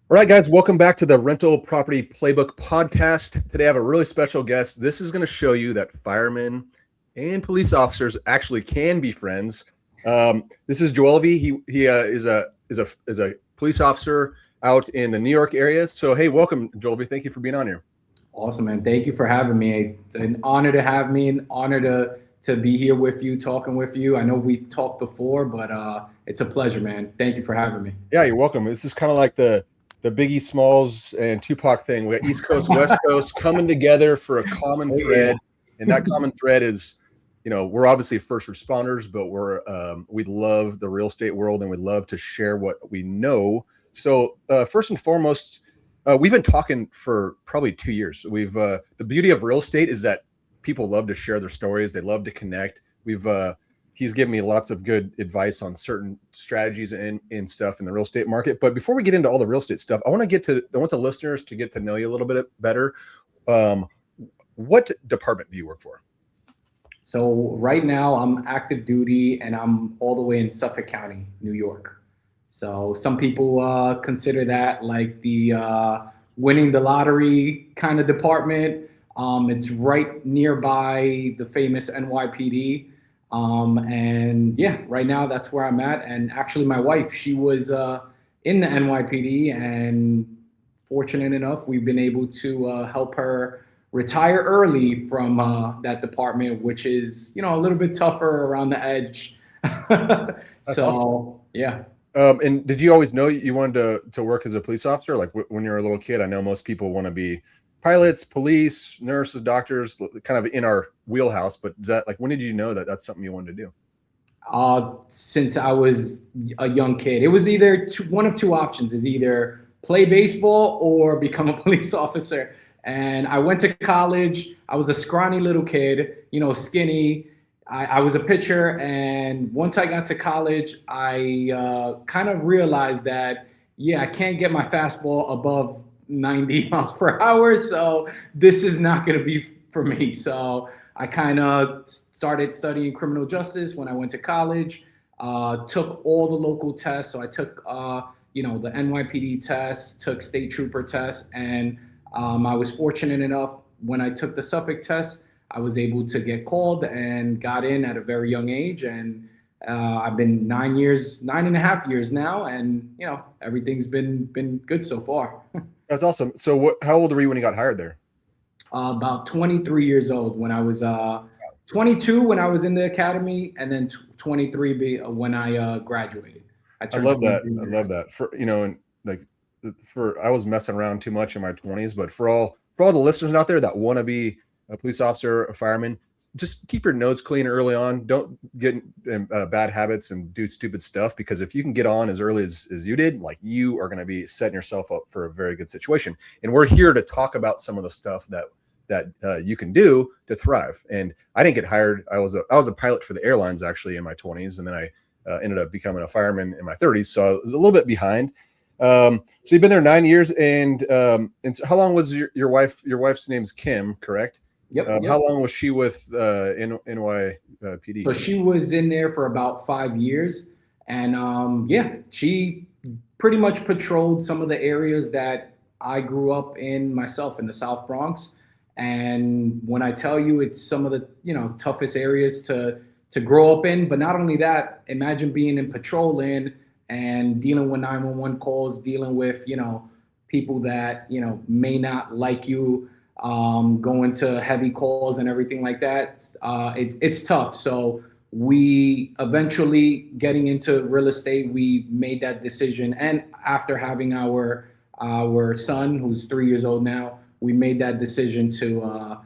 All right, guys, welcome back to the Rental Property Playbook podcast. Today I have a really special guest. This is going to show you that firemen and police officers actually can be friends. This is Joelvy. He is a police officer out in the New York area. So hey, welcome, Joelvy. Thank you for being on here. Awesome, man. Thank you for having me. It's an honor to have me, an honor to be here with you, talking with you. I know we talked before, but it's a pleasure, man. Thank you for having me. Yeah, you're welcome. This is kind of like the Biggie Smalls and Tupac thing. We got East Coast, West Coast coming together for a common thread, and that common thread is, we're obviously first responders, but we love the real estate world and we love to share what we know. So first and foremost, we've been talking for probably 2 years. The beauty of real estate is that people love to share their stories. They love to connect. He's given me lots of good advice on certain strategies and stuff in the real estate market. But before we get into all the real estate stuff, I want the listeners to get to know you a little bit better. What department do you work for? So right now I'm active duty and I'm all the way in Suffolk County, New York. So some people consider that like the winning the lottery kind of department. It's right nearby the famous NYPD. And yeah, right now that's where I'm at. And actually my wife, she was in the NYPD, and fortunate enough, we've been able to help her retire early from that department, which is, a little bit tougher around the edge. So, awesome. Yeah. And did you always know you wanted to work as a police officer? Like when you were a little kid, I know most people want to be pilots, police, nurses, doctors, kind of in our wheelhouse. But is that when did you know that that's something you wanted to do? Since I was a young kid, it was either one of two options: is either play baseball or become a police officer. And I went to college. I was a scrawny little kid, skinny. I was a pitcher. And once I got to college, I kind of realized that, I can't get my fastball above 90 miles per hour. So this is not going to be for me. So I kind of started studying criminal justice when I went to college, took all the local tests. So I took, the NYPD test, took state trooper test. And I was fortunate enough when I took the Suffolk test, I was able to get called and got in at a very young age. And I've been 9.5 years now. And, everything's been good so far. That's awesome. So how old were you when you got hired there? About 23 years old when I was 22 when I was in the academy, and then 23 when I graduated. I love that. I love that. I was messing around too much in my 20s, but for all the listeners out there that want to be a police officer, a fireman, just keep your nose clean early on. Don't get in bad habits and do stupid stuff, because if you can get on as early as you did, you are going to be setting yourself up for a very good situation. And we're here to talk about some of the stuff that you can do to thrive. And I didn't get hired. I was a pilot for the airlines actually in my 20s, and then I ended up becoming a fireman in my 30s. So I was a little bit behind. So you've been there 9 years, and so how long was your wife? Your wife's name's Kim, correct? Yep. How long was she with NYPD? So she was in there for about 5 years, and she pretty much patrolled some of the areas that I grew up in myself in the South Bronx. And when I tell you, it's some of the toughest areas to grow up in. But not only that, imagine being in patrol in and dealing with 911 calls, dealing with people that may not like you. Going to heavy calls and everything like that. It's tough. So we eventually, getting into real estate, we made that decision. And after having our son, who's 3 years old now, we made that decision to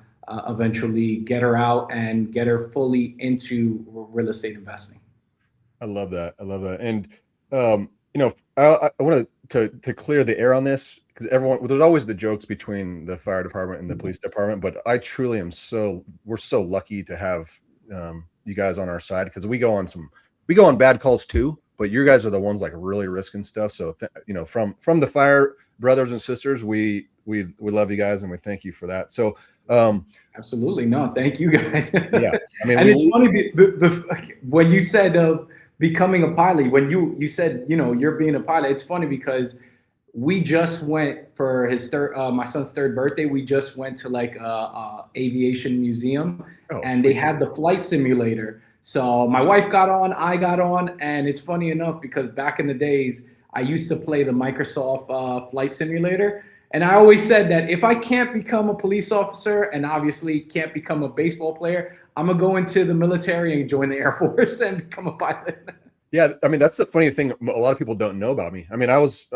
eventually get her out and get her fully into real estate investing. I love that. And I want to clear the air on this, because there's always the jokes between the fire department and the police department, but I truly we're so lucky to have you guys on our side, because we go on bad calls too, but you guys are the ones really risking stuff. So from the fire brothers and sisters, we love you guys and we thank you for that. So absolutely, no, thank you guys. Yeah, I mean, and it's funny when you said becoming a pilot, when you said you're being a pilot, it's funny because we just went for his my son's third birthday. We just went to like a aviation museum, Oh, and they sweet. had the flight simulator. So my wife got on, I got on, and it's funny enough because back in the days, I used to play the Microsoft flight simulator. And I always said that if I can't become a police officer and obviously can't become a baseball player, I'm gonna go into the military and join the Air Force and become a pilot. Yeah, I mean that's the funny thing a lot of people don't know about me. I mean, I was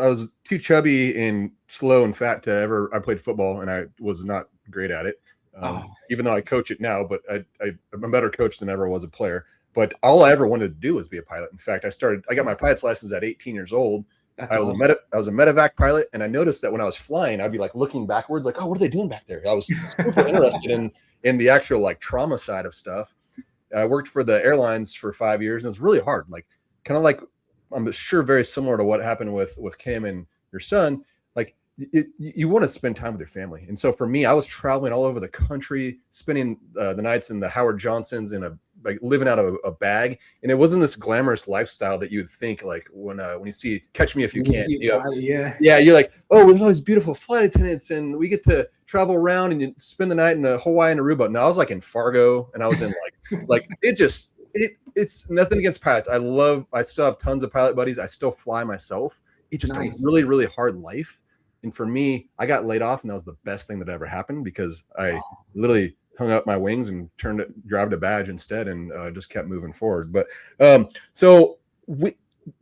too chubby and slow and fat to ever. I played football and I was not great at it, even though I coach it now. But I'm a better coach than ever was a player. But all I ever wanted to do was be a pilot. In fact, I got my pilot's license at 18 years old. That's I was awesome. I was a medevac pilot, and I noticed that when I was flying, I'd be like looking backwards, like, oh, what are they doing back there? I was super interested in the actual like trauma side of stuff. I worked for the airlines for 5 years, and it was really hard. Like, kind of like, I'm sure very similar to what happened with Kim and your son. Like, you want to spend time with your family, and so for me, I was traveling all over the country, spending the nights in the Howard Johnsons in like living out of a bag, and it wasn't this glamorous lifestyle that you would think like when you see Catch Me If You Can. Yeah. Yeah, you're like, oh, there's all these beautiful flight attendants, and we get to travel around and you spend the night in Hawaii and Aruba. No, I was like in Fargo, and I was in like it's nothing against pilots. I still have tons of pilot buddies. I still fly myself. It's just Nice. a really, really hard life. And for me, I got laid off, and that was the best thing that ever happened because I literally hung up my wings and grabbed a badge instead, and just kept moving forward. But so we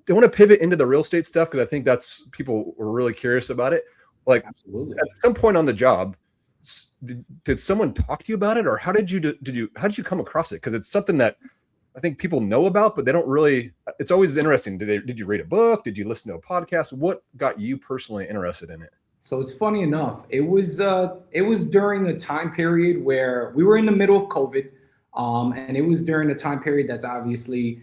want to pivot into the real estate stuff because I think that's people were really curious about it. Like, Absolutely. at some point on the job, did someone talk to you about it, or how did you come across it? Because it's something that I think people know about, but they don't really. It's always interesting. Did you read a book? Did you listen to a podcast? What got you personally interested in it? So it's funny enough. It was during a time period where we were in the middle of COVID, and it was during a time period that's obviously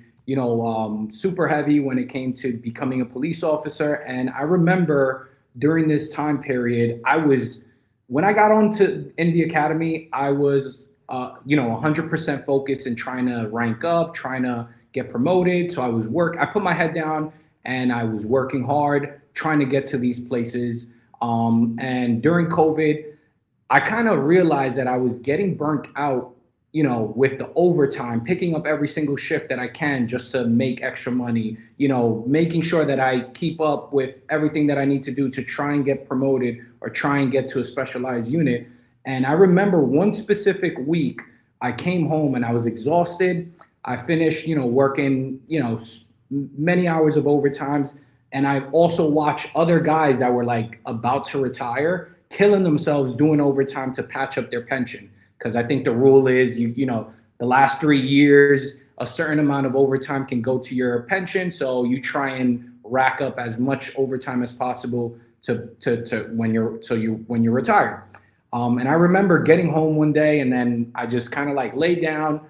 super heavy when it came to becoming a police officer. And I remember during this time period, when I got in the academy, I was 100% focused in trying to rank up, trying to get promoted. So I put my head down and I was working hard, trying to get to these places. And during COVID, I kind of realized that I was getting burnt out, with the overtime, picking up every single shift that I can just to make extra money, making sure that I keep up with everything that I need to do to try and get promoted or try and get to a specialized unit. And I remember one specific week, I came home and I was exhausted. I finished, working, many hours of overtimes. And I also watched other guys that were like about to retire, killing themselves doing overtime to patch up their pension. Because I think the rule is, the last 3 years, a certain amount of overtime can go to your pension. So you try and rack up as much overtime as possible to when you're retired. And I remember getting home one day and then I just kind of like laid down,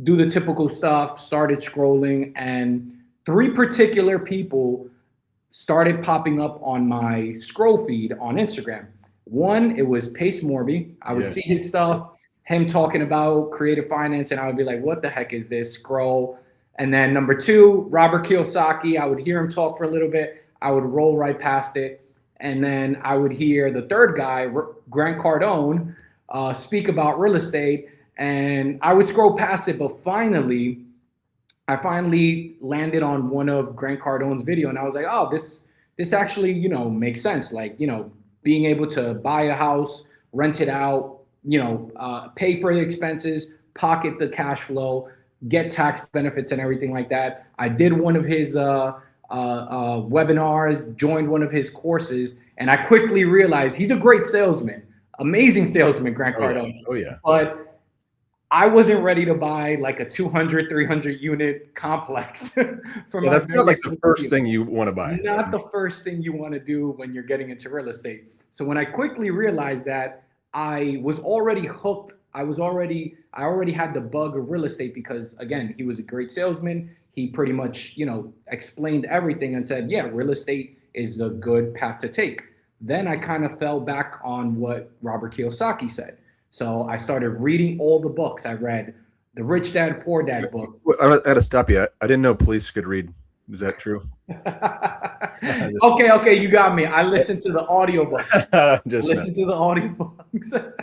do the typical stuff, started scrolling, and 3 particular people started popping up on my scroll feed on Instagram. One, it was Pace Morby. I would see his stuff, him talking about creative finance, and I would be like, what the heck is this? Scroll. And then number 2, Robert Kiyosaki. I would hear him talk for a little bit. I would roll right past it. And then I would hear the third guy, Grant Cardone, speak about real estate. And I would scroll past it, but I finally landed on one of Grant Cardone's video, and I was like, oh, this actually, makes sense. Like, being able to buy a house, rent it out, pay for the expenses, pocket the cash flow, get tax benefits and everything like that. I did one of his webinars, joined one of his courses, and I quickly realized he's a great salesman, amazing salesman, Grant Cardone. Oh yeah. But I wasn't ready to buy like a 200, 300 unit complex. That's not like the first thing you want to buy. Not the first thing you want to do when you're getting into real estate. So when I quickly realized that, I was already hooked. I already had the bug of real estate because, again, he was a great salesman. He pretty much, explained everything and said, yeah, real estate is a good path to take. Then I kind of fell back on what Robert Kiyosaki said. So I started reading all the books. I read the Rich Dad, Poor Dad book. I had to stop you. I didn't know police could read Is that true? Okay, you got me. I listened to the audiobooks. Just Listen to the audiobooks.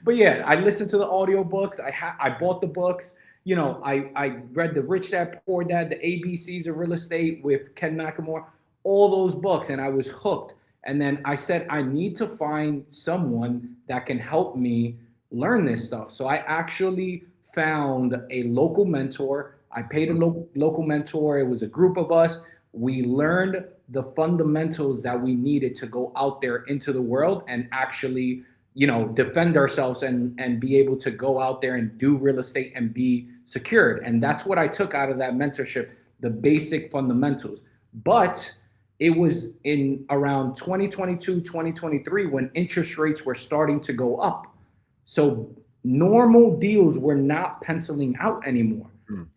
But yeah, I listened to the audiobooks. I bought the books. You know, I read the Rich Dad Poor Dad, the ABCs of Real Estate with Ken McElmore, all those books, and I was hooked. And then I said, I need to find someone that can help me learn this stuff. So I actually found a local mentor. I paid a local mentor. It was a group of us. We learned the fundamentals that we needed to go out there into the world and actually, you know, defend ourselves and be able to go out there and do real estate and be secured. And that's what I took out of that mentorship, the basic fundamentals. But it was in around 2022, 2023 when interest rates were starting to go up. So normal deals were not penciling out anymore.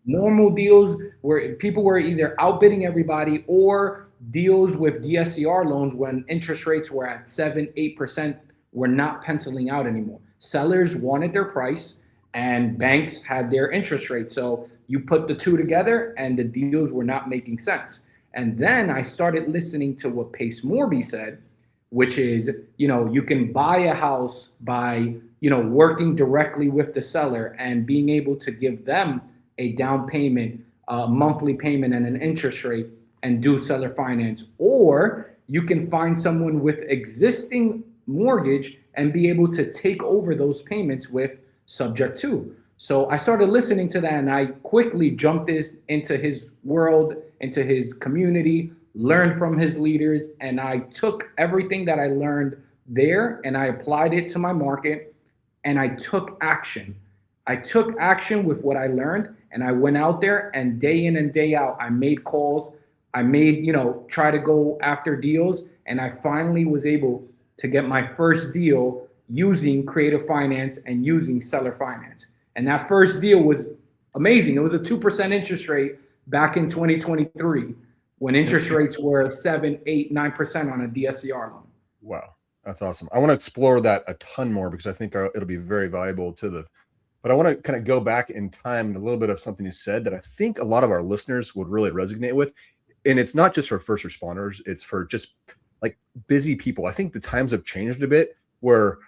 Normal deals where people were either outbidding everybody, or deals with DSCR loans when interest rates were at 7-8% were not penciling out anymore. Sellers wanted their price and banks had their interest rate. So you put the two together and the deals were not making sense. And then I started listening to what Pace Morby said, which is, you know, you can buy a house by, you know, working directly with the seller and being able to give them a down payment, monthly payment, and an interest rate, and do seller finance. Or you can find someone with existing mortgage and be able to take over those payments with subject to. So I started listening to that, and I quickly jumped into his world, into his community, learned from his leaders, and I took everything that I learned there and I applied it to my market, and I took action. I took action with what I learned, and I went out there, and day in and day out, I made calls. I made, you know, try to go after deals, and I finally was able to get my first deal using creative finance and using seller finance. And that first deal was amazing. It was a 2% interest rate back in 2023 when interest rates were 7, 8, 9% on a DSCR loan. Wow, that's awesome. I want to explore that a ton more because I think it'll be very valuable to the. But I want to kind of go back in time and a little bit of something you said that I think a lot of our listeners would really resonate with. And it's not just for first responders, it's for just like busy people. I think the times have changed a bit where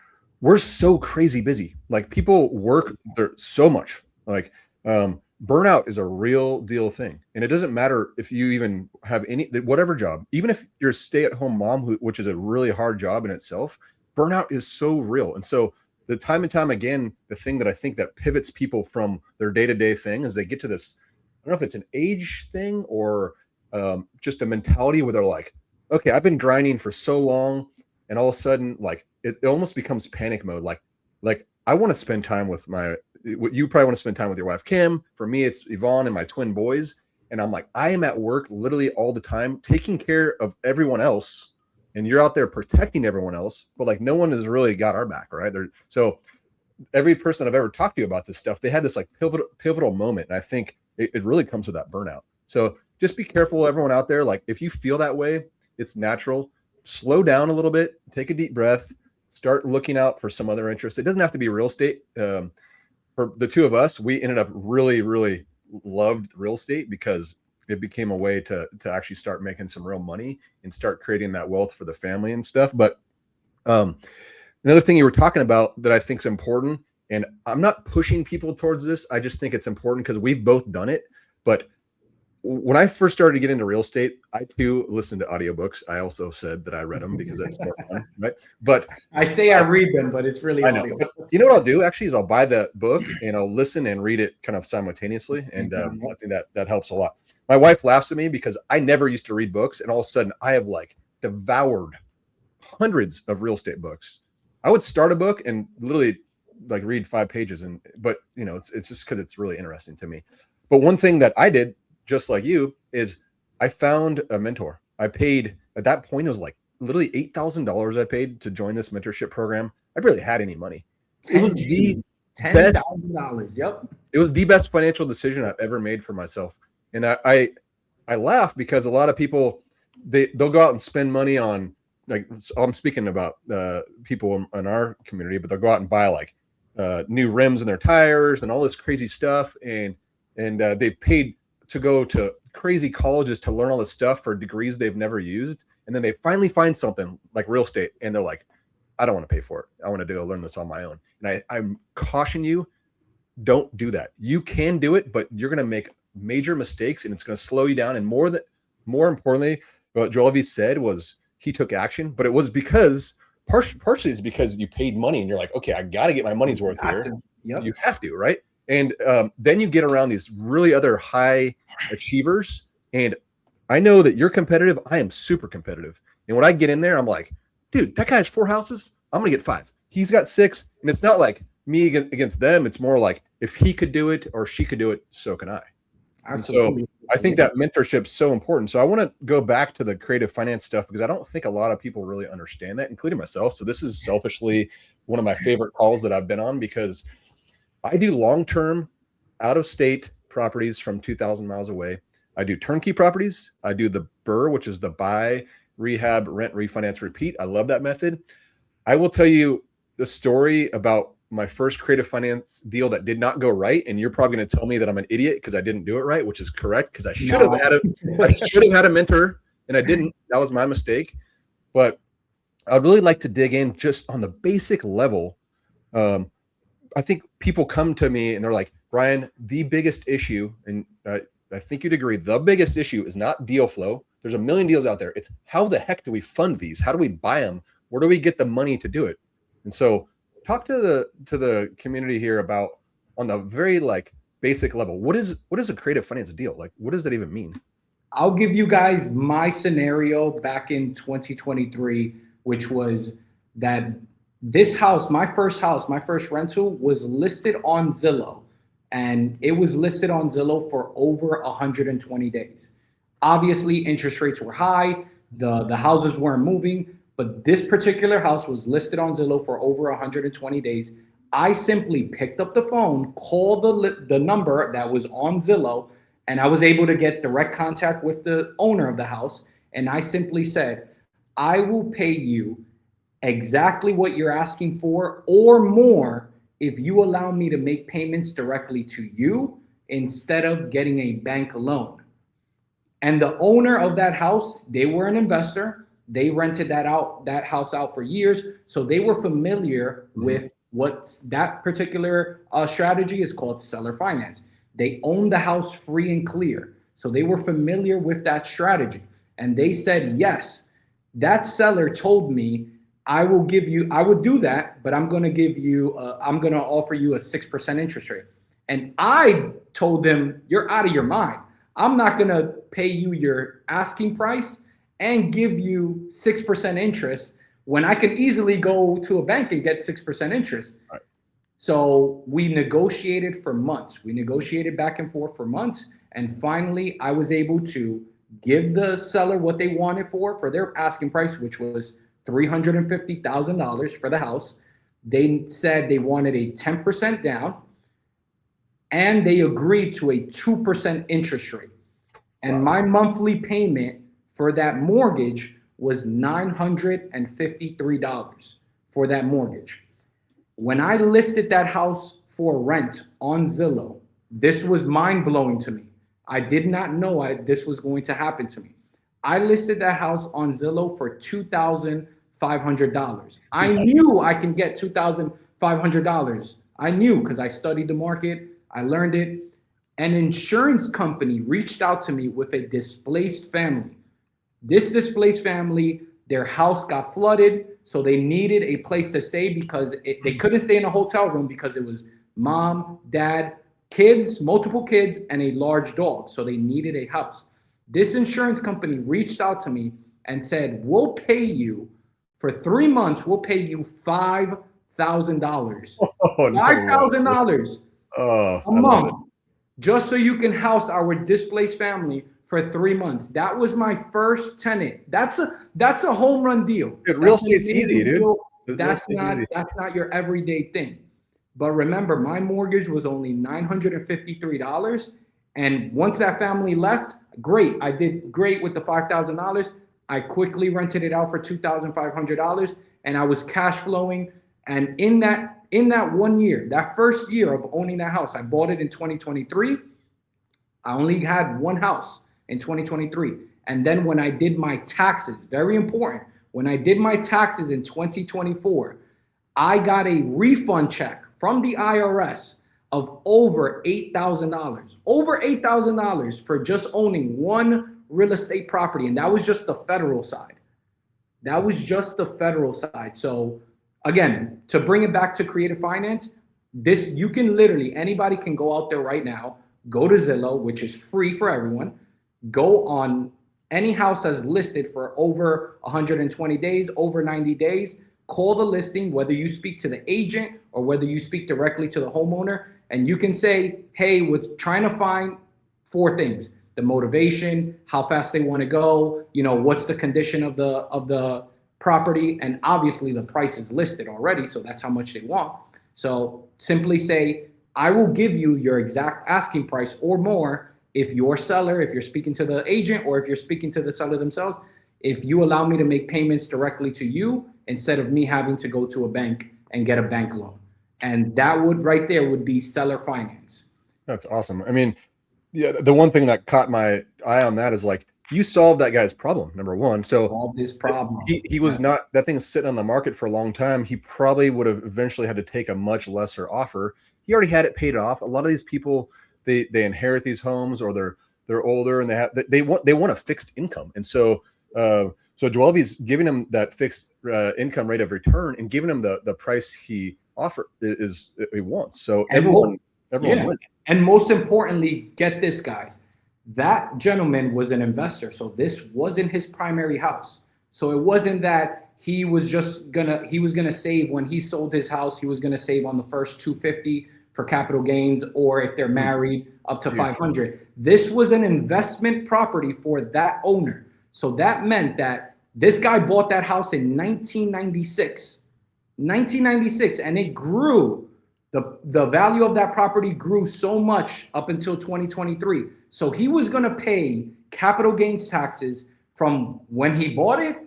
we're so crazy busy. Like people work there so much. Like burnout is a real deal thing. And it doesn't matter if you even have whatever job, even if you're a stay-at-home mom, which is a really hard job in itself, burnout is so real. And so the time and time again, the thing that I think that pivots people from their day-to-day thing is they get to this, I don't know if it's an age thing or just a mentality where they're like, okay, I've been grinding for so long, and all of a sudden, like it almost becomes panic mode. Like I want to spend time with you probably want to spend time with your wife, Kim. For me, it's Yvonne and my twin boys. And I'm like, I am at work literally all the time, taking care of everyone else. And you're out there protecting everyone else, but like no one has really got our back, right? So every person I've ever talked to about this stuff, they had this like pivotal moment. And I think it really comes with that burnout. So just be careful, everyone out there. Like if you feel that way, it's natural. Slow down a little bit, take a deep breath, start looking out for some other interests. It doesn't have to be real estate. For the two of us, we ended up really, really loved real estate because it became a way to actually start making some real money and start creating that wealth for the family and stuff. But another thing you were talking about that I think is important, and I'm not pushing people towards this, I just think it's important because we've both done it. But when I first started to get into real estate, I too listened to audiobooks. I also said that I read them because it's more fun, right? But I say I read them, but it's really audio. You know what I'll do actually is I'll buy the book and I'll listen and read it kind of simultaneously. And I think that helps a lot. My wife laughs at me because I never used to read books, and all of a sudden I have like devoured hundreds of real estate books. I would start a book and literally like read 5 pages, but you know, it's just because it's really interesting to me. But one thing that I did, just like you, is I found a mentor. I paid, at that point, it was like literally $8,000 I paid to join this mentorship program. I barely had any money. It was the $10,000. Yep. It was the best financial decision I've ever made for myself. And I laugh because a lot of people, they'll go out and spend money on, like, I'm speaking about people in our community, but they'll go out and buy like new rims in their tires and all this crazy stuff. And they've paid to go to crazy colleges to learn all this stuff for degrees they've never used. And then they finally find something like real estate and they're like, I don't want to pay for it. I want to learn this on my own. And I'm caution you, don't do that. You can do it, but you're going to make major mistakes and it's going to slow you down. And more importantly, what Joelvy said was he took action, but it was because partially it's because you paid money and you're like, okay, I got to get my money's worth here. Yep. You have to, right? And then you get around these really other high achievers. And I know that you're competitive. I am super competitive. And when I get in there, I'm like, dude, that guy has 4 houses. I'm going to get 5. He's got 6. And it's not like me against them. It's more like if he could do it or she could do it, so can I. Absolutely. And so I think that mentorship is so important. So I want to go back to the creative finance stuff because I don't think a lot of people really understand that, including myself. So this is selfishly one of my favorite calls that I've been on because I do long-term out-of-state properties from 2,000 miles away. I do turnkey properties. I do the BRRRR, which is the buy, rehab, rent, refinance, repeat. I love that method. I will tell you the story about my first creative finance deal that did not go right. And you're probably going to tell me that I'm an idiot because I didn't do it right, which is correct because I should have had a mentor and I didn't. That was my mistake. But I'd really like to dig in just on the basic level. I think people come to me and they're like, Brian, the biggest issue, and I think you'd agree, the biggest issue is not deal flow. There's a million deals out there. It's how the heck do we fund these? How do we buy them? Where do we get the money to do it? And so talk to the community here about on the very like basic level. What is a creative finance deal? Like, what does that even mean? I'll give you guys my scenario back in 2023, which was that this house, my first rental was listed on Zillow, and it was listed on Zillow for over 120 days. Obviously, interest rates were high. The houses weren't moving, but this particular house was listed on Zillow for over 120 days. I simply picked up the phone, called the number that was on Zillow, and I was able to get direct contact with the owner of the house. And I simply said, I will pay you exactly what you're asking for or more if you allow me to make payments directly to you instead of getting a bank loan. And the owner of that house, they were an investor. They rented that house out for years. So they were familiar with what that particular strategy is called seller finance. They owned the house free and clear. So they were familiar with that strategy. And they said, yes, that seller told me I would do that, but I'm going to offer you a 6% interest rate. And I told them, you're out of your mind. I'm not going to pay you your asking price and give you 6% interest when I can easily go to a bank and get 6% interest. Right. So we negotiated for months. We negotiated back and forth for months. And finally, I was able to give the seller what they wanted for their asking price, which was $350,000 for the house. They said they wanted a 10% down, and they agreed to a 2% interest rate. And my monthly payment for that mortgage was $953 for that mortgage. When I listed that house for rent on Zillow, this was mind-blowing to me. I did not know this was going to happen to me. I listed that house on Zillow for $2,500. I knew I can get $2,500. I knew because I studied the market. I learned it. An insurance company reached out to me with a displaced family. This displaced family, their house got flooded, so they needed a place to stay because they couldn't stay in a hotel room because it was mom, dad, kids, multiple kids, and a large dog. So they needed a house. This insurance company reached out to me and said, we'll pay you for 3 months. We'll pay you $5,000. $5,000 a month just so you can house our displaced family for 3 months. That was my first tenant. That's a home run deal. Dude, real estate's easy, dude. That's not your everyday thing. But remember, my mortgage was only $953. And once that family left, great. I did great with the $5,000. I quickly rented it out for $2,500 and I was cash flowing. And in that 1 year, that first year of owning that house, I bought it in 2023. I only had one house. in 2023. And then when I did my taxes, very important, when I did my taxes in 2024, I got a refund check from the IRS of over $8,000, over $8,000 for just owning one real estate property. And that was just the federal side. That was just the federal side. So again, to bring it back to creative finance, this, you can literally, anybody can go out there right now, go to Zillow, which is free for everyone, go on any house that's listed for over 120 days, over 90 days, call the listing, whether you speak to the agent or whether you speak directly to the homeowner, and you can say, hey, we're trying to find 4 things: the motivation, how fast they want to go, you know, what's the condition of the property, and obviously the price is listed already, so that's how much they want. So simply say, I will give you your exact asking price or more if your seller, if you're speaking to the agent or if you're speaking to the seller themselves, if you allow me to make payments directly to you instead of me having to go to a bank and get a bank loan. And that would right there would be seller finance. That's awesome. I mean, yeah, the one thing that caught my eye on that is like, you solved that guy's problem, number one. So solve this problem. He was not, that thing's sitting on the market for a long time. He probably would have eventually had to take a much lesser offer. He already had it paid off. A lot of these people, they inherit these homes, or they're older and they want a fixed income. And so Joelvy's giving him that fixed income rate of return and giving him the price he offered is he wants. So everyone wins. And most importantly, get this, guys. That gentleman was an investor. So this wasn't his primary house. So it wasn't that he was gonna save when he sold his house, he was gonna save on the first 250 for capital gains, or if they're married, up to 500. This was an investment property for that owner. So that meant that this guy bought that house in 1996, and it grew. The value of that property grew so much up until 2023. So he was going to pay capital gains taxes from when he bought it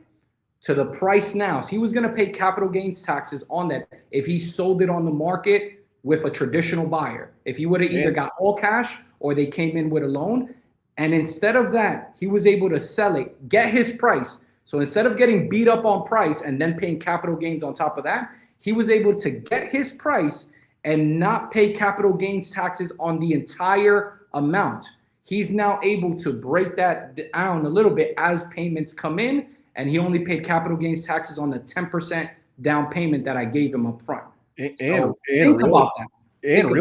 to the price now. So he was going to pay capital gains taxes on that if he sold it on the market with a traditional buyer. If he would have either got all cash or they came in with a loan. And instead of that, he was able to sell it, get his price. So instead of getting beat up on price and then paying capital gains on top of that, he was able to get his price and not pay capital gains taxes on the entire amount. He's now able to break that down a little bit as payments come in, and he only paid capital gains taxes on the 10% down payment that I gave him up front. Think about that. And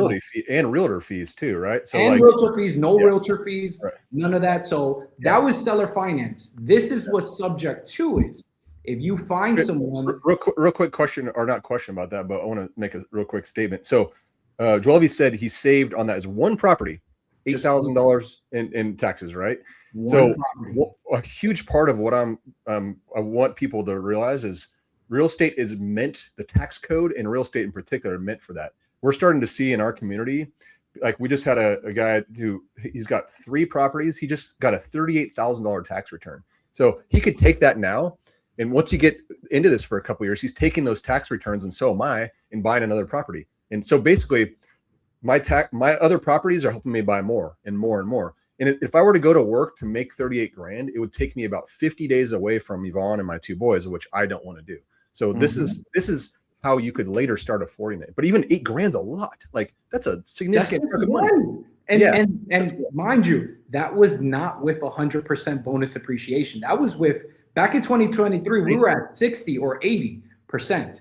realtor fees too, right? So and realtor fees, realtor fees, right. None of that. So that was seller finance. This is what subject 2 is. If you find someone, real quick question, or not question about that, but I want to make a real quick statement. So Joelvy said he saved on that as one property, $8,000 in taxes, right? A huge part of what I want people to realize is real estate is meant, the tax code and real estate in particular are meant for that. We're starting to see in our community, like we just had a guy who he's got 3 properties. He just got a $38,000 tax return. So he could take that now. And once you get into this for a couple of years, he's taking those tax returns, and so am I, and buying another property. And so basically my other properties are helping me buy more and more and more. And if I were to go to work to make 38 grand, it would take me about 50 days away from Yvonne and my 2 boys, which I don't want to do. So this is how you could later start affording it. But even 8 grand's a lot. Like that's a significant money. And mind you, that was not with 100% bonus appreciation. That was with, back in 2023, we were at 60 or 80%.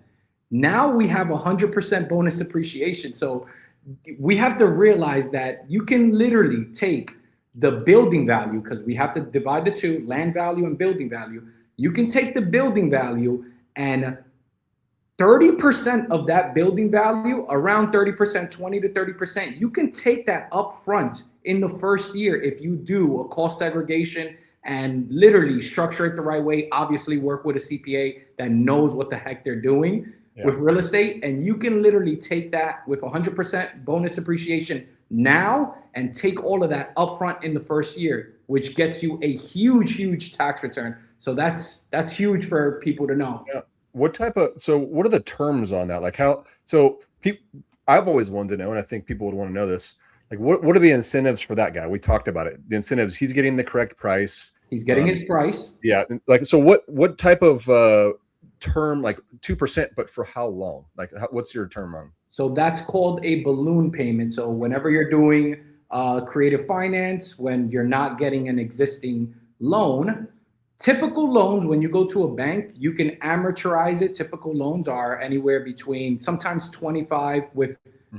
Now we have 100% bonus appreciation. So we have to realize that you can literally take the building value, because we have to divide the two, land value and building value. You can take the building value and 30% of that building value, around 30%, 20 to 30%, you can take that up front in the first year if you do a cost segregation and literally structure it the right way. Obviously work with a CPA that knows what the heck they're doing with real estate. And you can literally take that with 100% bonus appreciation now and take all of that upfront in the first year, which gets you a huge tax return. So that's huge for people to know. Yeah. What are the terms on that? Like I've always wanted to know, and I think people would want to know this. like what are the incentives for that guy? We talked about it. The incentives, he's getting the correct price. He's getting his price. Yeah. Like, so what type of term, like 2%, but for how long? Like what's your term on? So that's called a balloon payment. So whenever you're doing creative finance, when you're not getting an existing loan, typical loans, when you go to a bank, you can amortize it. Typical loans are anywhere between sometimes 25 with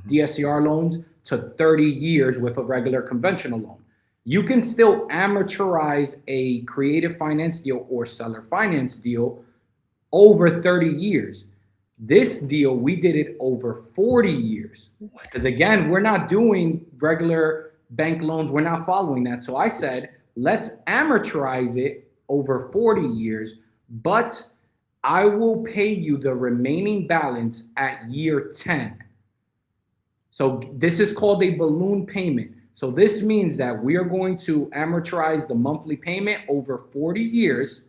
DSCR loans to 30 years with a regular conventional loan. You can still amortize a creative finance deal or seller finance deal over 30 years. This deal, we did it over 40 years. Because again, we're not doing regular bank loans. We're not following that. So I said, let's amortize it over 40 years, but I will pay you the remaining balance at year 10. So this is called a balloon payment. So this means that we are going to amortize the monthly payment over 40 years,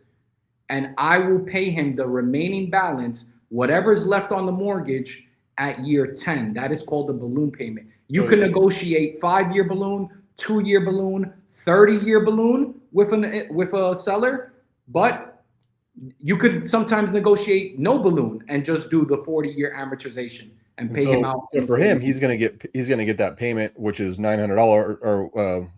and I will pay him the remaining balance, whatever's left on the mortgage, at year 10. That is called the balloon payment. You can negotiate 5-year balloon, 2-year balloon, 30-year balloon with a seller, but you could sometimes negotiate no balloon and just do the 40-year amortization and pay him out. So for him, he's gonna get that payment, which is $900 or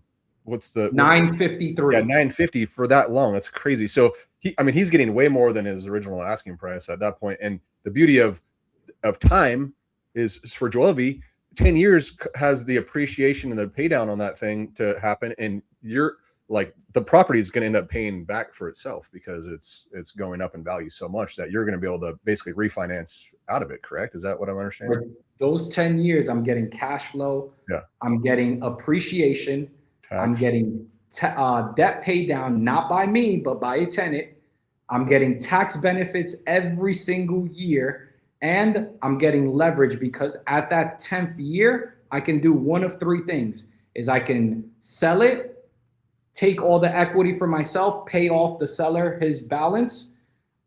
what's the $953. Yeah, $950 for that long. That's crazy. So he's getting way more than his original asking price at that point. And the beauty of time is for Joelvy, 10 years has the appreciation and the pay down on that thing to happen, and you're like, the property is going to end up paying back for itself because it's going up in value so much that you're going to be able to basically refinance out of it. Correct? Is that what I'm understanding? For those 10 years, I'm getting cash flow. Yeah. I'm getting appreciation. Tax. I'm getting debt paid down, not by me, but by a tenant. I'm getting tax benefits every single year, and I'm getting leverage because at that 10th year, I can do one of 3 things. Is I can sell it, take all the equity for myself, pay off the seller his balance.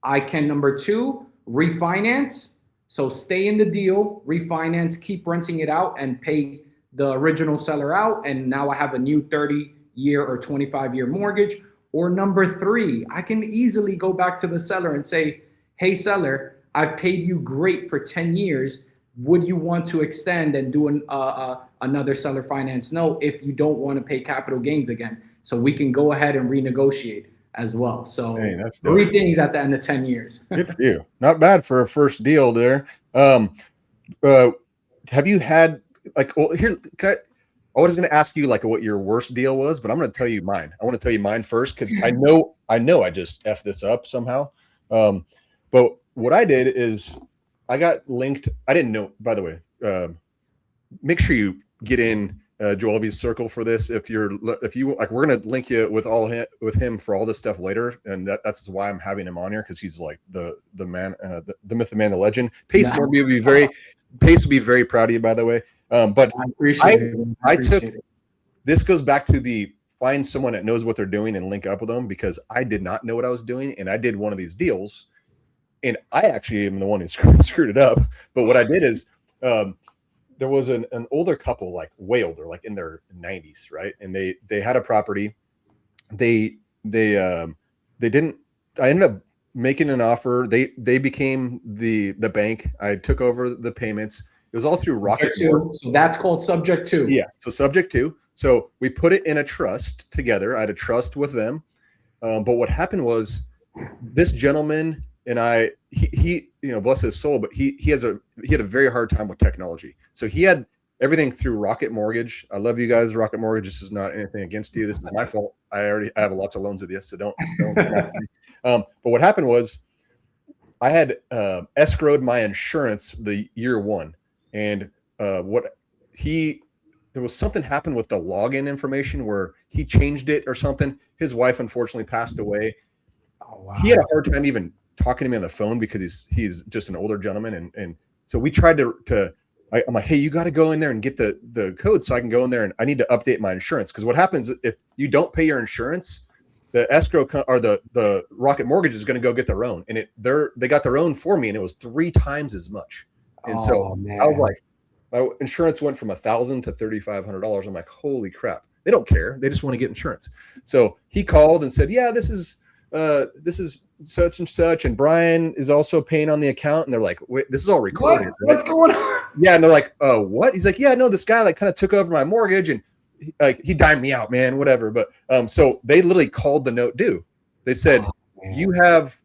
I can, number 2, refinance. So stay in the deal, refinance, keep renting it out, and pay the original seller out. And now I have a new 30-year or 25-year mortgage. Or number 3, I can easily go back to the seller and say, hey, seller, I've paid you great for 10 years. Would you want to extend and do another seller finance note if you don't want to pay capital gains again? So we can go ahead and renegotiate as well. So that's 3 things at the end of 10 years. Good for you. Not bad for a first deal there. Have you had here? I was going to ask you like what your worst deal was, but I'm going to tell you mine. I want to tell you mine first because I know I just effed this up somehow. But what I did is I got linked. I didn't know, by the way. Make sure you get in Joelvy's circle for this. If you like, we're gonna link you with him for all this stuff later, and that's why I'm having him on here, because he's like the man, the myth, the man, the legend. Pace would be very proud of you, by the way. But I appreciate it. I took this goes back to the find someone that knows what they're doing and link up with them, because I did not know what I was doing, and I did one of these deals, and I actually am the one who screwed it up. But what I did is there was an older couple, like way older, like in their 90s, right? And they had a property. They didn't. I ended up making an offer. They became the bank. I took over the payments. It was all through Rocket. So that's called subject to. Yeah. So subject to. So we put it in a trust together. I had a trust with them. But what happened was this gentleman and he bless his soul, but he had a very hard time with technology. So he had everything through Rocket Mortgage. I love you guys, Rocket Mortgage. This is not anything against you. This is my fault. I have lots of loans with you, so don't but what happened was I had escrowed my insurance the year 1, and there was something happened with the login information where he changed it or something. His wife unfortunately passed away. Oh, wow. He had a hard time even talking to me on the phone because he's just an older gentleman, and so we tried I'm like, hey, you got to go in there and get the code so I can go in there, and I need to update my insurance, because what happens if you don't pay your insurance, the escrow or the Rocket Mortgage is going to go get their own, and they got their own for me, and it was 3 times as much. And so man. I was like, my insurance went from $1,000 to $3,500. I'm like, holy crap. They don't care. They just want to get insurance. So he called and said, yeah, this is such and such. And Brian is also paying on the account. And they're like, wait, this is all recorded. Right? What's going on? Yeah. And they're like, what? He's like, yeah, no, this guy like kind of took over my mortgage and he dimed me out, man, whatever. But so they literally called the note due. They said, you have,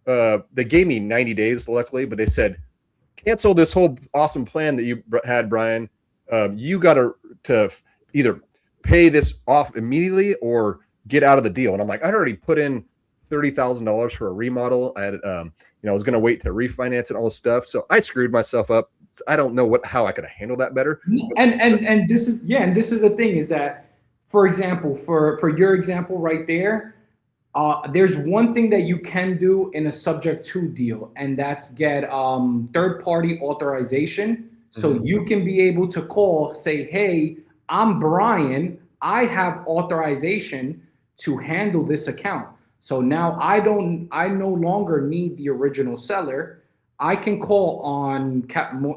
they gave me 90 days, luckily, but they said, cancel this whole awesome plan that you had, Brian. You got to either pay this off immediately or get out of the deal. And I'm like, I'd already put in $30,000 for a remodel. I had, I was going to wait to refinance and all this stuff. So I screwed myself up. I don't know how I could have handled that better. And this is, and this is the thing is that, for example, for your example right there, there's one thing that you can do in a subject to deal, and that's get third-party authorization. So you can be able to call, say, hey, I'm Brian. I have authorization to handle this account. So now I no longer need the original seller. I can call on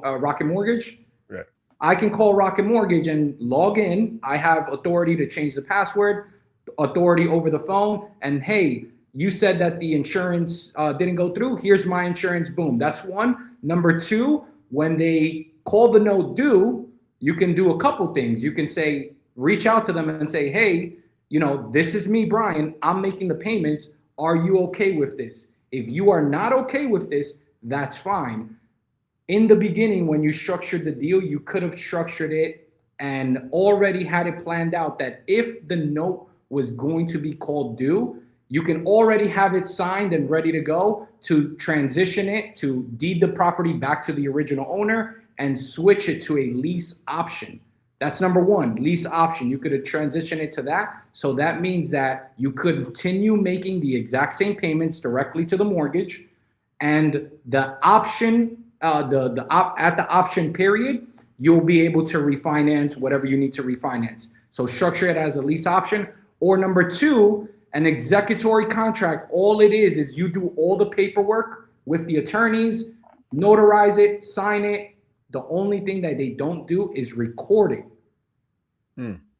Rocket Mortgage. Right. I can call Rocket Mortgage and log in. I have authority to change the password, authority over the phone. And hey, you said that the insurance didn't go through. Here's my insurance. Boom. That's one. Number two, when they call the note due, you can do a couple things. You can say, reach out to them and say, hey, this is me, Brian. I'm making the payments. Are you okay with this? If you are not okay with this, that's fine. In the beginning, when you structured the deal, you could have structured it and already had it planned out that if the note was going to be called due, you can already have it signed and ready to go to transition it, to deed the property back to the original owner and switch it to a lease option. That's number one, lease option. You could transition it to that. So that means that you could continue making the exact same payments directly to the mortgage, and the option, at the option period, you'll be able to refinance whatever you need to refinance. So structure it as a lease option. Or number two, an executory contract. All it is you do all the paperwork with the attorneys, notarize it, sign it. The only thing that they don't do is record it.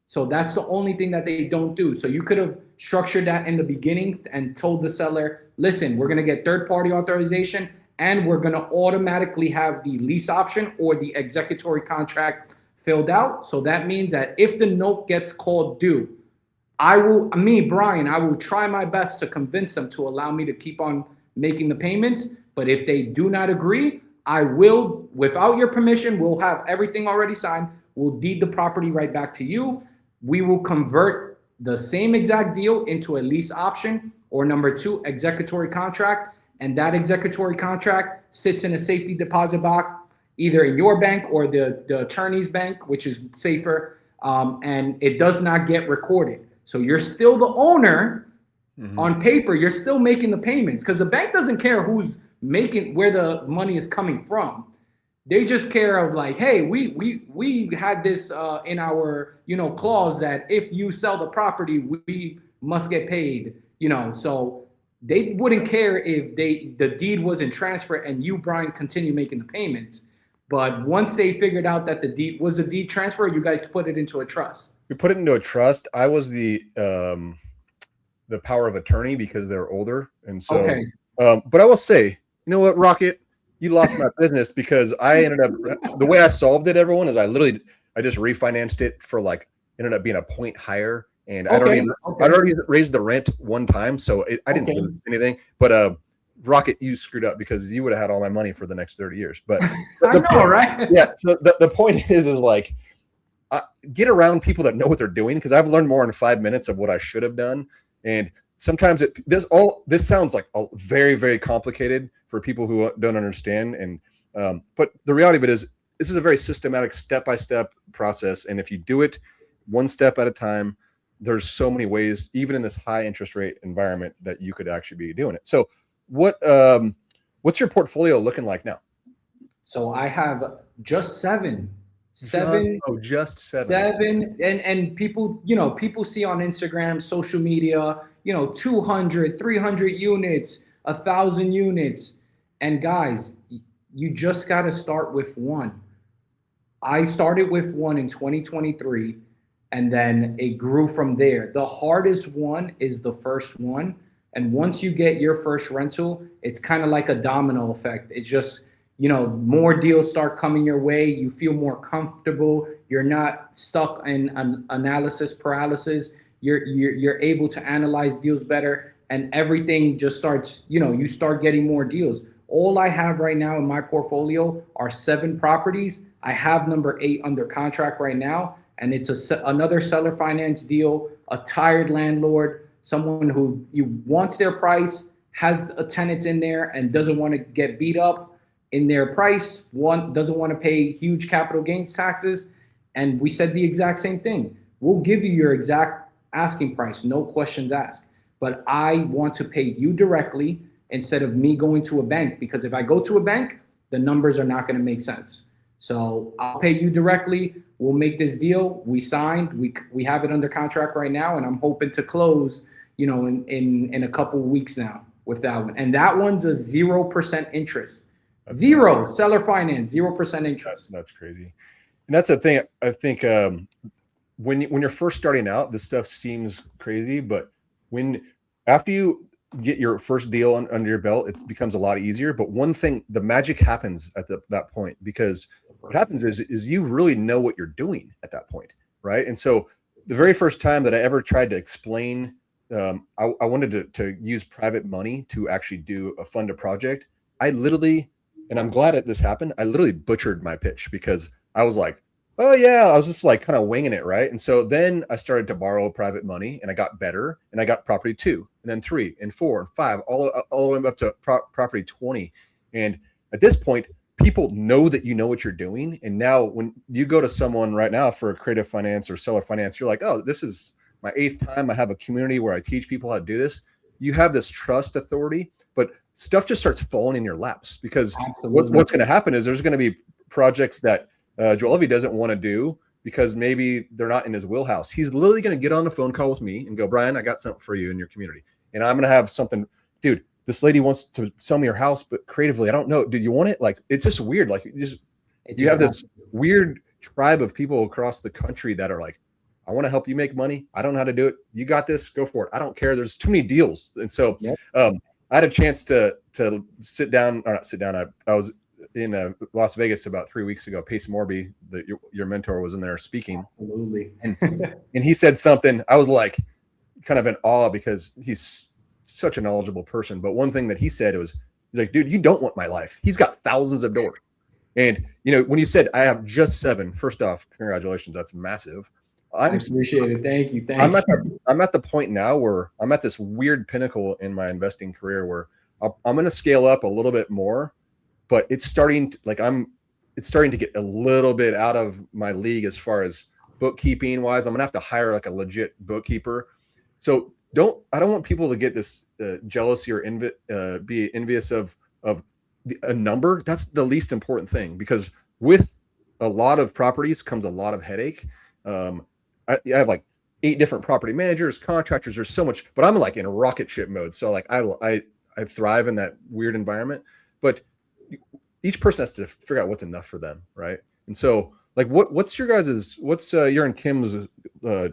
So that's the only thing that they don't do. So you could have structured that in the beginning and told the seller, listen, we're going to get third-party authorization and we're going to automatically have the lease option or the executory contract filled out. So that means that if the note gets called due, Brian, I will try my best to convince them to allow me to keep on making the payments. But if they do not agree, I will, without your permission, we'll have everything already signed. We'll deed the property right back to you. We will convert the same exact deal into a lease option, or number two, executory contract. And that executory contract sits in a safety deposit box, either in your bank or the attorney's bank, which is safer. And it does not get recorded. So you're still the owner. On paper, you're still making the payments because the bank doesn't care who's making, where the money is coming from. They just care of like, hey, we had this in our clause that if you sell the property, we must get paid. So they wouldn't care if the deed wasn't transferred and you, Brian, continue making the payments. But once they figured out that the deed was a deed transfer, you guys put it into a trust. We put it into a trust. I was the power of attorney because they're older, and so. Okay. But I will say, you know what, Rocket, you lost my business because I ended up, the way I solved it, everyone, is I just refinanced it for ended up being a point higher, and I'd already raised the rent one time, so I didn't lose anything. But Rocket, you screwed up because you would have had all my money for the next 30 years. But I know, right? Yeah. So the point is like, get around people that know what they're doing, because I've learned more in 5 minutes of what I should have done. And sometimes this sounds like very, very complicated for people who don't understand. And but the reality of it is, this is a very systematic, step-by-step process. And if you do it one step at a time, there's so many ways, even in this high interest rate environment, that you could actually be doing it. So what's your portfolio looking like now? So I have just seven. Just seven. And people, people see on Instagram, social media, 200, 300 units, 1,000 units. And guys, you just got to start with one. I started with one in 2023, and then it grew from there. The hardest one is the first one. And once you get your first rental, it's kind of like a domino effect. It's just, more deals start coming your way. You feel more comfortable. You're not stuck in an analysis paralysis. You're able to analyze deals better, and everything just starts, you start getting more deals. All I have right now in my portfolio are 7 properties. I have number 8 under contract right now, and it's another seller finance deal, a tired landlord, someone who wants their price, has a tenants in there and doesn't want to get beat up in their price, doesn't want to pay huge capital gains taxes. And we said the exact same thing. We'll give you your exact asking price, no questions asked. But I want to pay you directly instead of me going to a bank, because if I go to a bank, the numbers are not going to make sense. So I'll pay you directly. We'll make this deal. We signed. We have it under contract right now, and I'm hoping to close, in a couple of weeks now with that one. And that one's a 0% interest. Zero seller finance, 0% interest. That's crazy. And that's the thing. I think when you're first starting out, this stuff seems crazy, but after you get your first deal under your belt, it becomes a lot easier. But one thing, the magic happens at that point, because what happens is you really know what you're doing at that point, right? And so the very first time that I ever tried to explain, I wanted to use private money to actually fund a project. I literally, and I'm glad that this happened, I literally butchered my pitch, because I was like, oh yeah, I was just like kind of winging it, right? And so then I started to borrow private money, and I got better, and I got property 2, and then 3, and 4, and 5, all the way up to property 20. And at this point, people know that you know what you're doing. And now when you go to someone right now for a creative finance or seller finance, you're like, oh, this is my 8th time. I have a community where I teach people how to do this. You have this trust authority, but stuff just starts falling in your laps, because what's going to happen is there's going to be projects that Joelvy doesn't want to do because maybe they're not in his wheelhouse. He's literally going to get on a phone call with me and go, Brian, I got something for you in your community. And I'm going to have something, dude, this lady wants to sell me her house, but creatively, I don't know. Do you want it? Like, it's just weird. Like you have this weird tribe of people across the country that are like, I want to help you make money. I don't know how to do it. You got this, go for it. I don't care. There's too many deals. And so I had a chance to sit down, or not sit down. I was in Las Vegas about 3 weeks ago. Pace Morby, your mentor, was in there speaking. Absolutely. and he said something. I was like kind of in awe, because he's such a knowledgeable person. But one thing that he said he's like, dude, you don't want my life. He's got thousands of doors. And when you said I have just 7, first off, congratulations. That's massive. I appreciate it. Thank you. I'm at the point now where I'm at this weird pinnacle in my investing career where I'm going to scale up a little bit more, but it's starting to get a little bit out of my league as far as bookkeeping wise. I'm going to have to hire like a legit bookkeeper. So I don't want people to get this jealousy or be envious of a number. That's the least important thing, because with a lot of properties comes a lot of headache. I have like 8 different property managers, contractors. There's so much, but I'm like in rocket ship mode. So like I thrive in that weird environment, but each person has to figure out what's enough for them, right? And so like what's your your and Kim's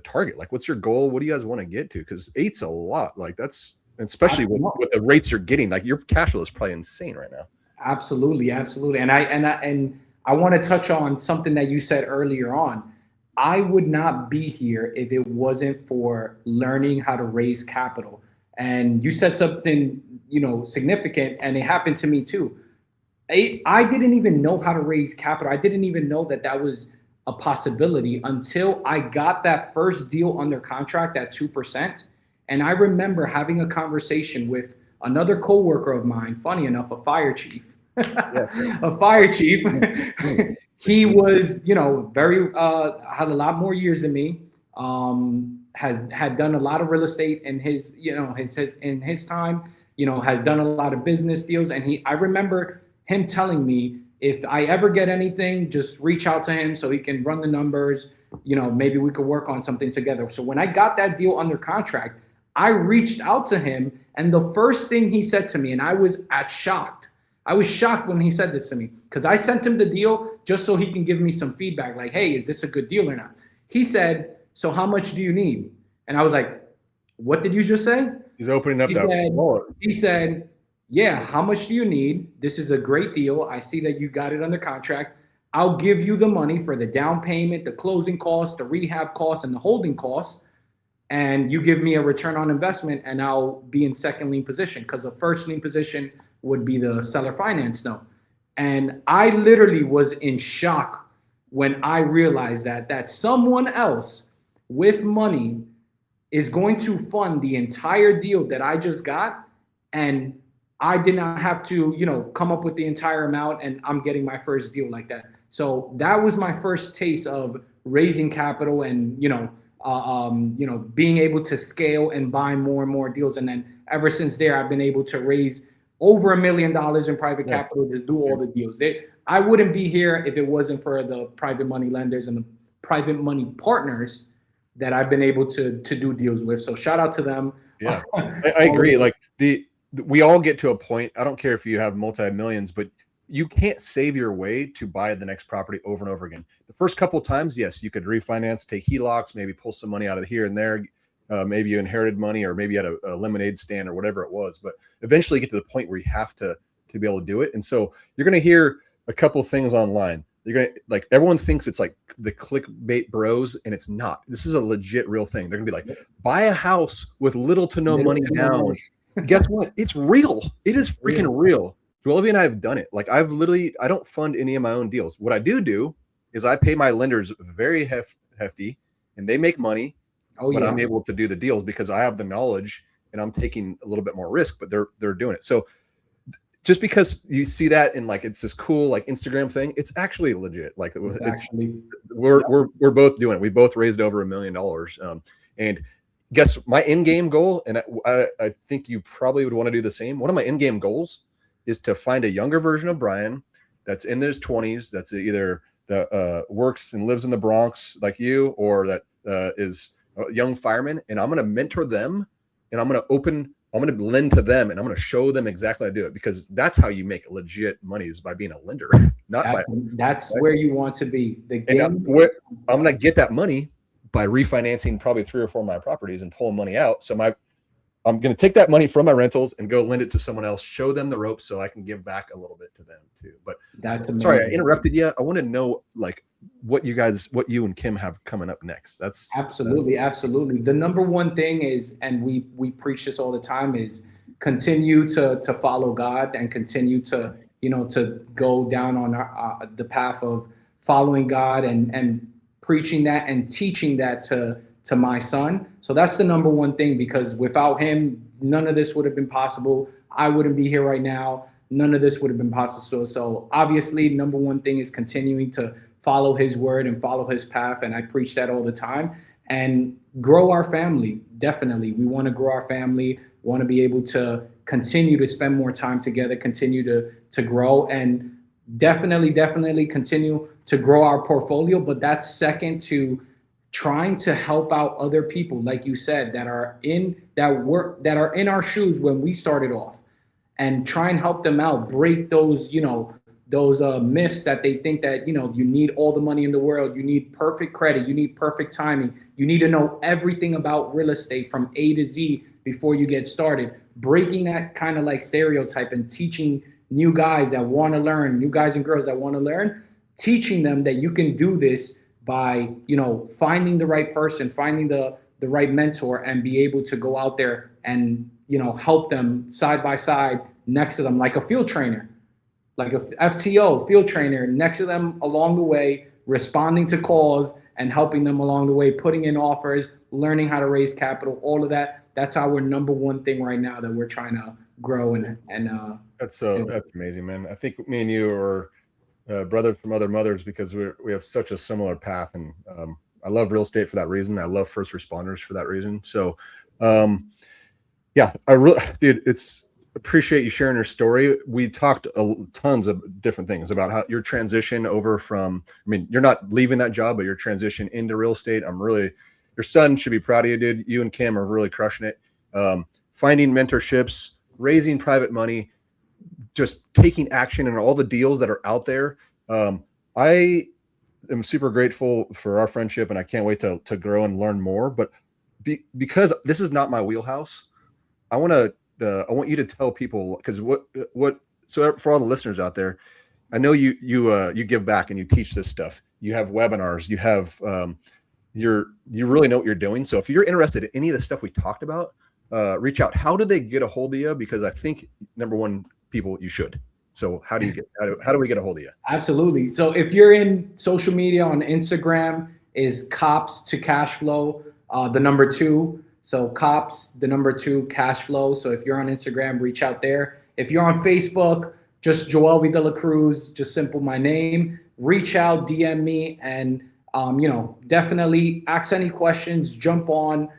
target? Like, what's your goal? What do you guys want to get to? Because 8's a lot. Like, that's, especially with the rates you're getting. Like, your cash flow is probably insane right now. Absolutely. And I want to touch on something that you said earlier on. I would not be here if it wasn't for learning how to raise capital. And you said something, significant, and it happened to me too. I didn't even know how to raise capital. I didn't even know that was a possibility until I got that first deal under contract at 2%. And I remember having a conversation with another coworker of mine, funny enough, a fire chief. A fire chief. He was, very had a lot more years than me. Had done a lot of real estate in his time. Has done a lot of business deals. And I remember him telling me, if I ever get anything, just reach out to him so he can run the numbers. Maybe we could work on something together. So when I got that deal under contract, I reached out to him, and the first thing he said to me, and I was shocked. I was shocked when he said this to me because I sent him the deal just so he can give me some feedback. Like, hey, is this a good deal or not? He said, so how much do you need? And I was like, what did you just say? He's opening up He said, yeah, how much do you need? This is a great deal. I see that you got it under contract. I'll give you the money for the down payment, the closing costs, the rehab costs, and the holding costs. And you give me a return on investment and I'll be in second lien position because the first lien position would be the seller finance note. And I literally was in shock when I realized that someone else with money is going to fund the entire deal that I just got. And I did not have to, come up with the entire amount and I'm getting my first deal like that. So that was my first taste of raising capital and, being able to scale and buy more and more deals. And then ever since there, I've been able to raise over $1 million in private capital to do all the deals. I wouldn't be here if it wasn't for the private money lenders and the private money partners that I've been able to do deals with. So shout out to them. Yeah, I agree. Like we all get to a point. I don't care if you have multi-millions, but you can't save your way to buy the next property over and over again. The first couple of times, yes, you could refinance, take HELOCs, maybe pull some money out of here and there. Maybe you inherited money or maybe you had a lemonade stand or whatever it was. But eventually you get to the point where you have to be able to do it. And so you're going to hear a couple of things online. You're going to like, everyone thinks it's like the clickbait bros, and it's not. This is a legit real thing. They're going to be like, buy a house with little to no money down. Guess what? It's real. It is freaking real. Joelvy and I have done it. Like I don't fund any of my own deals. What I do is I pay my lenders very hefty and they make money, but I'm able to do the deals because I have the knowledge and I'm taking a little bit more risk, but they're doing it. So just because you see that in like, it's this cool, like Instagram thing, it's actually legit. Like we're both doing it. We both raised over $1 million. And guess my in-game goal, and I think you probably would want to do the same. One of my in-game goals is to find a younger version of Brian that's in his 20s, that's either works and lives in the Bronx like you, or that is a young fireman, and I'm going to mentor them, and I'm going to lend to them, and I'm going to show them exactly how to do it, because that's how you make legit money, is by being a lender, that's where you want to be. The game. I'm going to get that money by refinancing probably 3 or 4 of my properties and pulling money out. So I'm going to take that money from my rentals and go lend it to someone else, show them the ropes so I can give back a little bit to them too. But that's amazing. Sorry, I interrupted you. I want to know like what you and Kim have coming up next. That's absolutely. The number one thing is, and we preach this all the time, is continue to follow God and continue to, to go down on the path of following God and preaching that and teaching that to my son. So that's the number one thing, because without him, none of this would have been possible. I wouldn't be here right now. None of this would have been possible. So obviously, number one thing is continuing to follow his word and follow his path. And I preach that all the time, and grow our family. Definitely. We want to grow our family, want to be able to continue to spend more time together, continue to grow, and definitely continue to grow our portfolio. But that's second to trying to help out other people, like you said, that are in our shoes when we started off, and try and help them out, break those myths that they think that, you need all the money in the world, you need perfect credit, you need perfect timing, you need to know everything about real estate from A to Z before you get started. Breaking that kind of like stereotype and teaching new guys that want to learn, new guys and girls that want to learn, teaching them that you can do this by, finding the right person, finding the right mentor, and be able to go out there and, help them side by side next to them, like a field trainer, like a FTO field trainer next to them along the way, responding to calls and helping them along the way, putting in offers, learning how to raise capital, all of that. That's our number one thing right now that we're trying to grow and that's amazing, man. I think me and you are brothers from other mothers, because we have such a similar path, and I love real estate for that reason. I love first responders for that reason. So yeah, it's appreciate you sharing your story. We talked tons of different things about how your transition over from, you're not leaving that job, but your transition into real estate. Your son should be proud of you, dude. You and Kim are really crushing it. Finding mentorships, raising private money, just taking action and all the deals that are out there. I am super grateful for our friendship, and I can't wait to grow and learn more. But because this is not my wheelhouse, I want you to tell people, because so for all the listeners out there, I know you give back and you teach this stuff. You have webinars, you have you really know what you're doing. So if you're interested in any of the stuff we talked about, reach out. How do they get a hold of you? Because I think, number one, people, you should. So how do we get a hold of you? Absolutely. So if you're in social media, on Instagram is Cops to Cash Flow, the number 2. So Cops, the number 2, Cash Flow. So if you're on Instagram, reach out there. If you're on Facebook, just Joelvy Delacruz, just simple my name. Reach out, DM me, and definitely ask any questions. Jump on.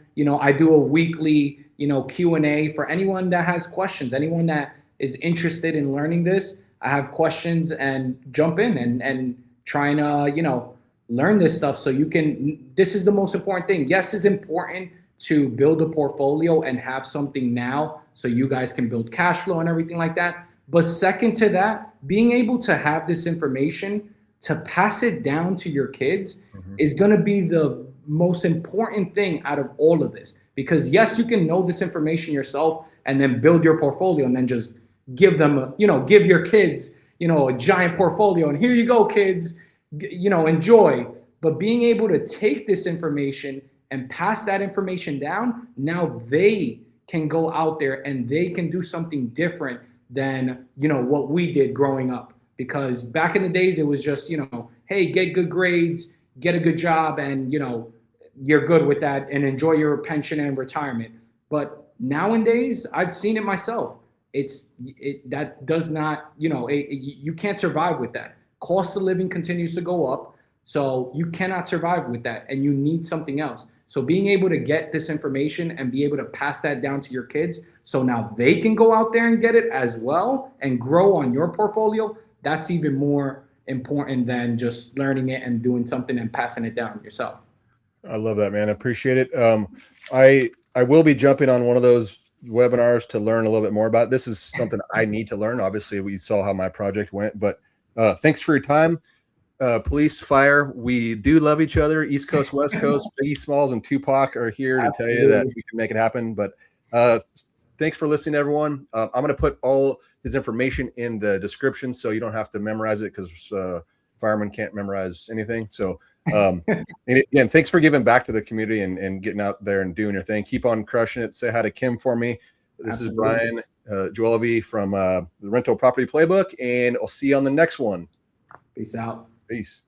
I do a weekly Q&A for anyone that has questions. Anyone that is interested in learning this, I have questions, and jump in and trying to learn this stuff so you can. This is the most important thing. Yes, it's important to build a portfolio and have something now so you guys can build cash flow and everything like that. But second to that, being able to have this information to pass it down to your kids is going to be the most important thing out of all of this. Because yes, you can know this information yourself and then build your portfolio and then just give them, give your kids, a giant portfolio and here you go, kids, enjoy. But being able to take this information and pass that information down, now they can go out there and they can do something different than, what we did growing up. Because back in the days, it was just, hey, get good grades, get a good job, and, you're good with that and enjoy your pension and retirement. But nowadays, I've seen it myself. That does not, you can't survive with that. Cost of living continues to go up. So you cannot survive with that, and you need something else. So being able to get this information and be able to pass that down to your kids, so now they can go out there and get it as well and grow on your portfolio, that's even more important than just learning it and doing something and passing it down yourself. I love that, man. I appreciate it. I will be jumping on one of those webinars to learn a little bit more about it. This is something I need to learn. Obviously, we saw how my project went, but thanks for your time. Police, fire, we do love each other. East Coast, West Coast, Biggie Smalls and Tupac are here to tell you that we can make it happen. But thanks for listening, everyone. I'm going to put all his information in the description so you don't have to memorize it, because firemen can't memorize anything. So and again, thanks for giving back to the community and getting out there and doing your thing. Keep on crushing it. Say hi to Kim for me. This is Brian Joelvy from the Rental Property Playbook, and I'll see you on the next one. Peace out. Peace.